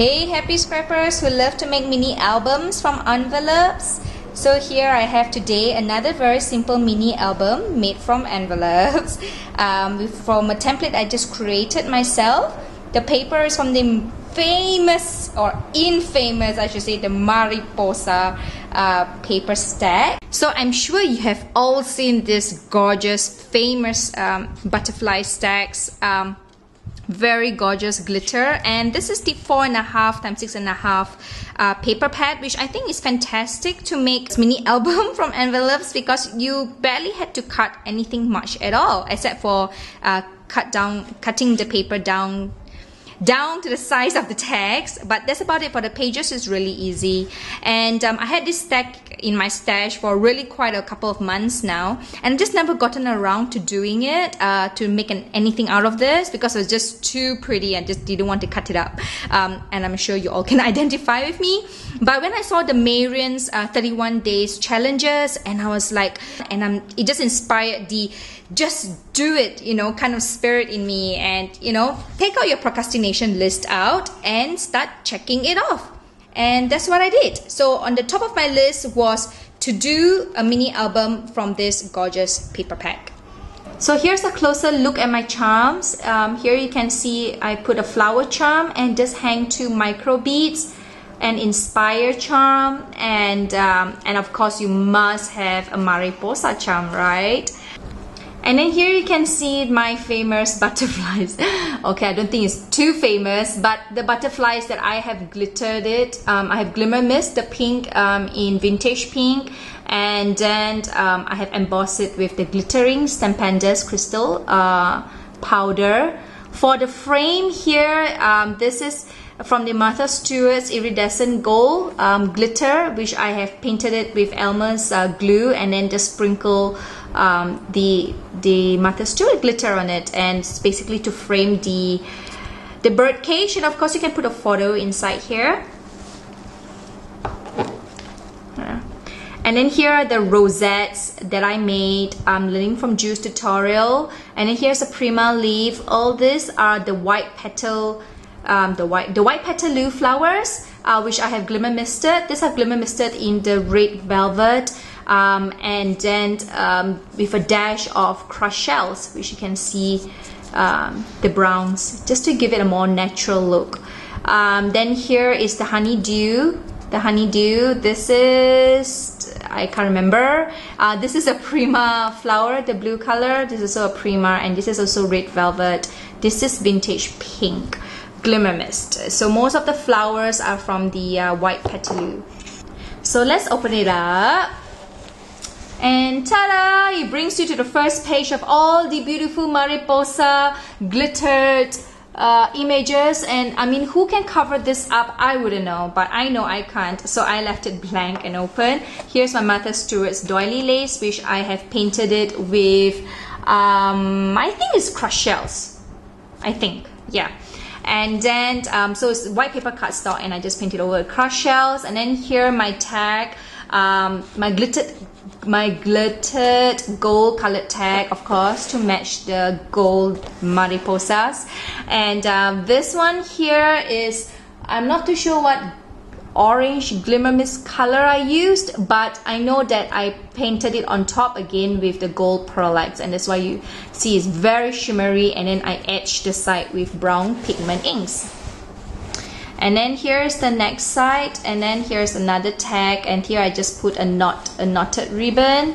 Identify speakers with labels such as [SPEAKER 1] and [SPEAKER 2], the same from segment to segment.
[SPEAKER 1] Hey happy scrappers who love to make mini albums from envelopes. So here I have today another very simple mini album made from envelopes from a template I just created myself. The paper is from the famous or infamous, I should say, the Mariposa paper stack. So I'm sure you have all seen this gorgeous famous butterfly stacks. Very gorgeous glitter, and this is the 4.5 x 6.5 paper pad, which I think is fantastic to make mini album from envelopes because you barely had to cut anything much at all except for cutting the paper down to the size of the text, but that's about it. For the pages is really easy. And I had this stack in my stash for really quite a couple of months now, and just never gotten around to doing it, to make anything out of this because it was just too pretty and just didn't want to cut it up. And I'm sure you all can identify with me. But when I saw the Marion's 31 days challenges, and I was like, it just inspired the just do it, you know, kind of spirit in me, and you know, take out your procrastination list out and start checking it off. And that's what I did. So on the top of my list was to do a mini album from this gorgeous paper pack. So here's a closer look at my charms. Here you can see I put a flower charm and just hang 2 micro beads, an inspire charm, and of course you must have a mariposa charm, right? And then here you can see my famous butterflies. Okay, I don't think it's too famous, but the butterflies that I have glittered it. I have glimmer mist, the pink in vintage pink, and then I have embossed it with the glittering Stampandas crystal powder. For the frame here, this is from the Stwarts iridescent gold glitter, which I have painted it with Elmer's glue, and then just sprinkle the Stwarts glitter on it, and it's basically to frame the bird cage. And of course you can put a photo inside here. And then here are the rosettes that I made learning from Juice tutorial. And then here's a prima leaf. All these are the white petal, the white Petaloo flowers, which I have glimmer misted. This I've glimmer misted in the red velvet, and then with a dash of crushed shells, which you can see the browns, just to give it a more natural look. Then here is the honeydew. This is, I can't remember. This is a prima flower, the blue color. This is also a prima, and this is also red velvet. This is vintage pink glimmer mist. So most of the flowers are from the white Petaloo. So let's open it up, and ta-da! It brings you to the first page of all the beautiful mariposa glittered images. And I mean, who can cover this up? I wouldn't know, but I know I can't, so I left it blank and open. Here's my Stwarts Doily lace, which I have painted it with I think it's crushed shells, I think, yeah. And then so it's white paper cardstock, and I just painted over crushed shells. And then here my tag, my glittered gold colored tag, of course, to match the gold mariposas. And this one here is, I'm not too sure what orange glimmer mist color I used, but I know that I painted it on top again with the gold pearlites, and that's why you see it's very shimmery. And then I etched the side with brown pigment inks. And then here's the next side, and then here's another tag, and here I just put a knotted ribbon.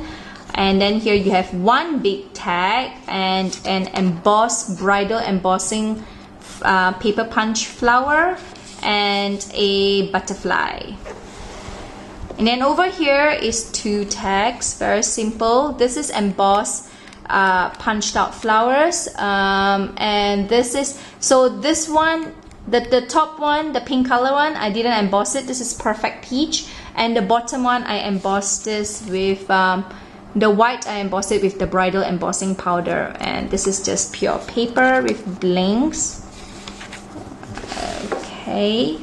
[SPEAKER 1] And then here you have one big tag and an embossed bridal embossing paper punch flower and a butterfly. And then over here is 2 tags, very simple. This is embossed punched out flowers, and this is, so this one, the top one, the pink color one, I didn't emboss it. This is perfect peach. And the bottom one, I embossed this with the white, I embossed it with the bridal embossing powder. And this is just pure paper with blinks. Okay.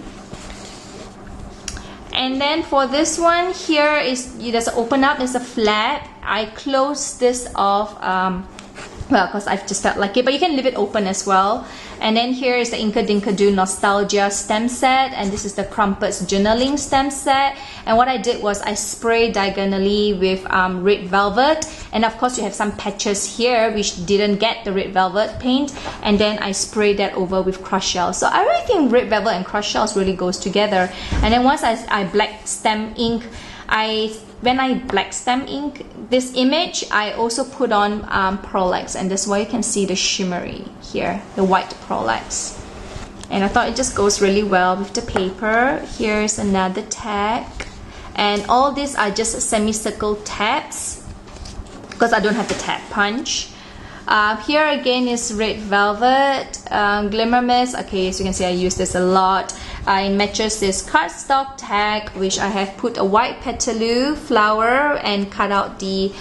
[SPEAKER 1] And then for this one here is, you just open up, there's a flap. I close this off well, because I've just felt like it, but you can leave it open as well. And then here is the Inka Dinka Do Nostalgia stamp set, and this is the Crumpets Journaling stamp set. And what I did was I sprayed diagonally with red velvet, and of course you have some patches here which didn't get the red velvet paint, and then I sprayed that over with crushed shells. So I really think red velvet and crushed shells really goes together. And then once I black stamp ink, when I black stamp ink this image, I also put on Pearlex, and that's why you can see the shimmery here, the white Pearlex. And I thought it just goes really well with the paper. Here's another tag, and all these are just semicircle tabs because I don't have the tab punch. Here again is red velvet, glimmer mist. Okay, so you can see I use this a lot. It matches this cardstock tag, which I have put a white petaloo flower and cut out the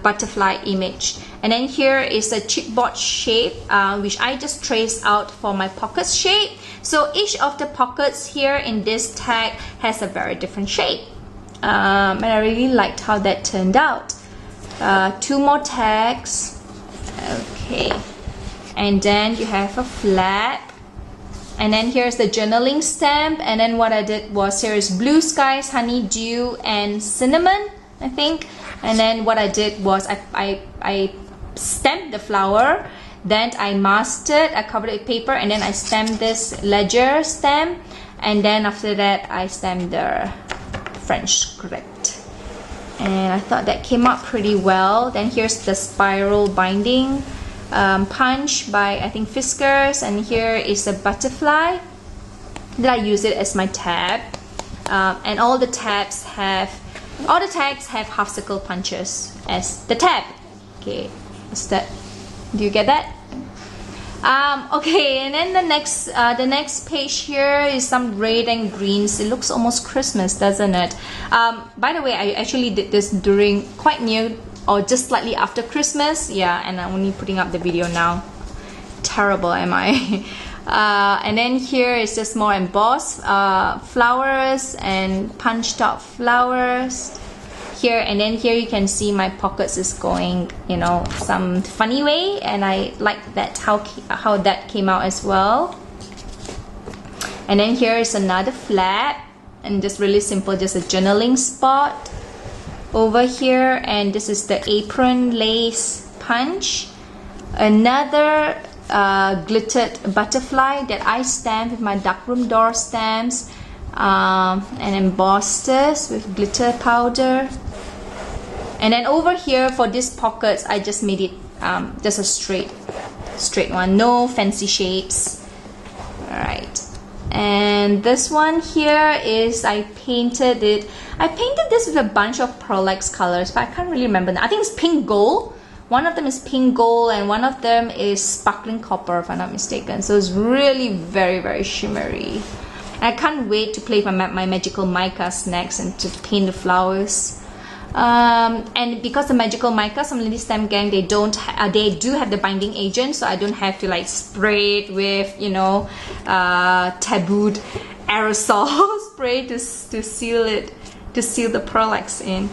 [SPEAKER 1] butterfly image. And then here is a chipboard shape, which I just traced out for my pocket shape. So each of the pockets here in this tag has a very different shape. And I really liked how that turned out. 2 more tags. Okay, and then you have a flap, and then here's the journaling stamp. And then what I did was, here is blue skies, honeydew, and cinnamon, I think. And then what I did was I stamped the flower, then I masked it, I covered it with paper, and then I stamped this ledger stamp, and then after that I stamped the French script. And I thought that came out pretty well. Then here's the spiral binding punch by, I think, Fiskars, and here is a butterfly that I use it as my tab. And all the tags have half circle punches as the tab. Okay, what's that? Do you get that? Okay, and then the next page here is some red and greens. It looks almost Christmas, doesn't it? By the way, I actually did this during quite near or just slightly after Christmas. Yeah, and I'm only putting up the video now. Terrible am I? And then here is just more embossed flowers and punched out flowers here. And then here you can see my pockets is going, you know, some funny way, and I like that how that came out as well. And then here is another flap, and just really simple, just a journaling spot over here. And this is the apron lace punch, another glittered butterfly that I stamped with my darkroom door stamps, and embossed this with glitter powder. And then over here for these pockets, I just made it just a straight one, no fancy shapes. Alright, and this one here is, I painted this with a bunch of Pearlex colors, but I can't really remember now. I think it's pink gold. One of them is pink gold, and one of them is sparkling copper, if I'm not mistaken. So it's really very, very shimmery. I can't wait to play with my magical micas next and to paint the flowers. And because the magical mica, some Lindy Stamp Gang, they do have the binding agent, so I don't have to like spray it with, you know, tabooed aerosol spray to seal it, to seal the Pearlex in.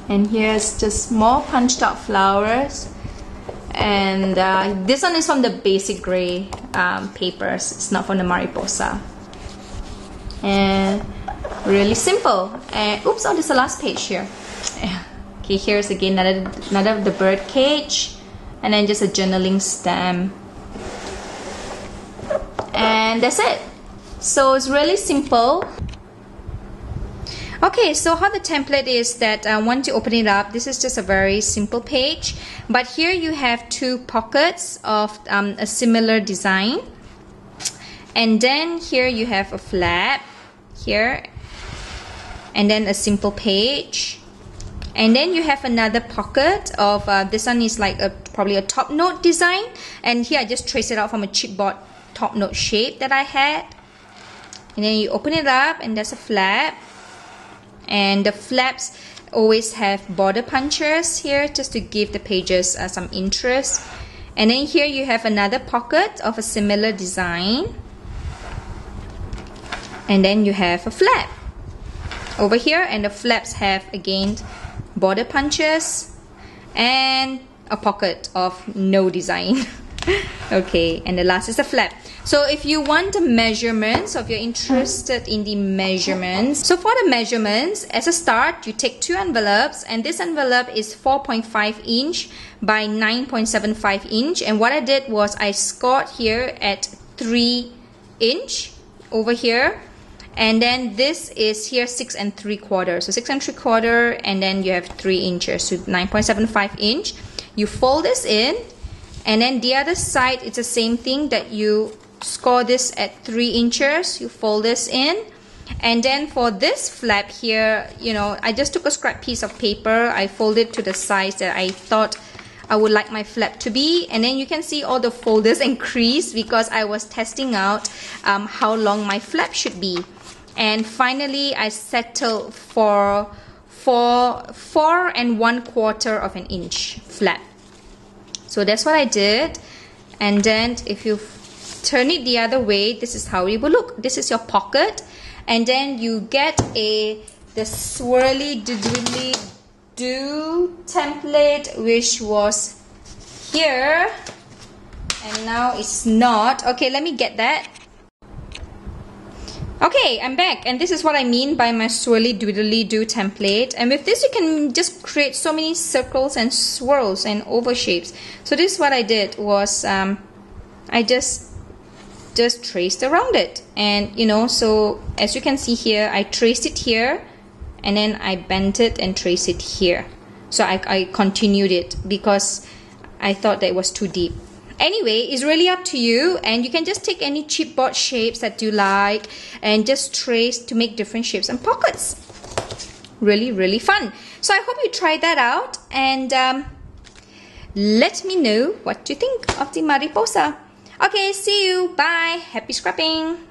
[SPEAKER 1] And here's just more punched out flowers. And this one is from the basic gray papers. It's not from the Mariposa. And really simple. And oops, oh, this is the last page here. Okay, here's again another of the bird cage, and then just a journaling stamp. And that's it. So it's really simple. Okay, so how the template is that once you open it up, this is just a very simple page, but here you have 2 pockets of a similar design, and then here you have a flap here, and then a simple page, and then you have another pocket of this one is like probably a top note design, and here I just traced it out from a chipboard top note shape that I had. And then you open it up, and there's a flap. And the flaps always have border punchers here just to give the pages some interest. And then here you have another pocket of a similar design. And then you have a flap over here, and the flaps have again border punches. And a pocket of no design. Okay, and the last is the flap. So if you want the measurements, or if you're interested in the measurements, so for the measurements, as a start, you take 2 envelopes, and this envelope is 4.5 inch by 9.75 inch. And what I did was I scored here at 3 inch over here, and then this is here 6 3/4. So 6 3/4, and then you have 3 inches, so 9.75 inch. You fold this in, and then the other side, it's the same thing, that you score this at 3 inches. You fold this in, and then for this flap here, you know, I just took a scrap piece of paper. I folded to the size that I thought I would like my flap to be, and then you can see all the folders and crease because I was testing out how long my flap should be. And finally, I settled for 4 1/4 of an inch flap. So that's what I did. And then if you turn it the other way, this is how it will look. This is your pocket, and then you get the swirly doodly do template, which was here, and now it's not. Okay, let me get that. Okay, I'm back, and this is what I mean by my swirly doodly do template. And with this, you can just create so many circles and swirls and oval shapes. So this is what I did was I just traced around it, and you know, so as you can see here, I traced it here, and then I bent it and traced it here. So I continued it because I thought that it was too deep. Anyway, it's really up to you, and you can just take any chipboard shapes that you like and just trace to make different shapes and pockets. Really, really fun. So I hope you try that out, and let me know what you think of the Mariposa. Okay, see you. Bye. Happy scrapping.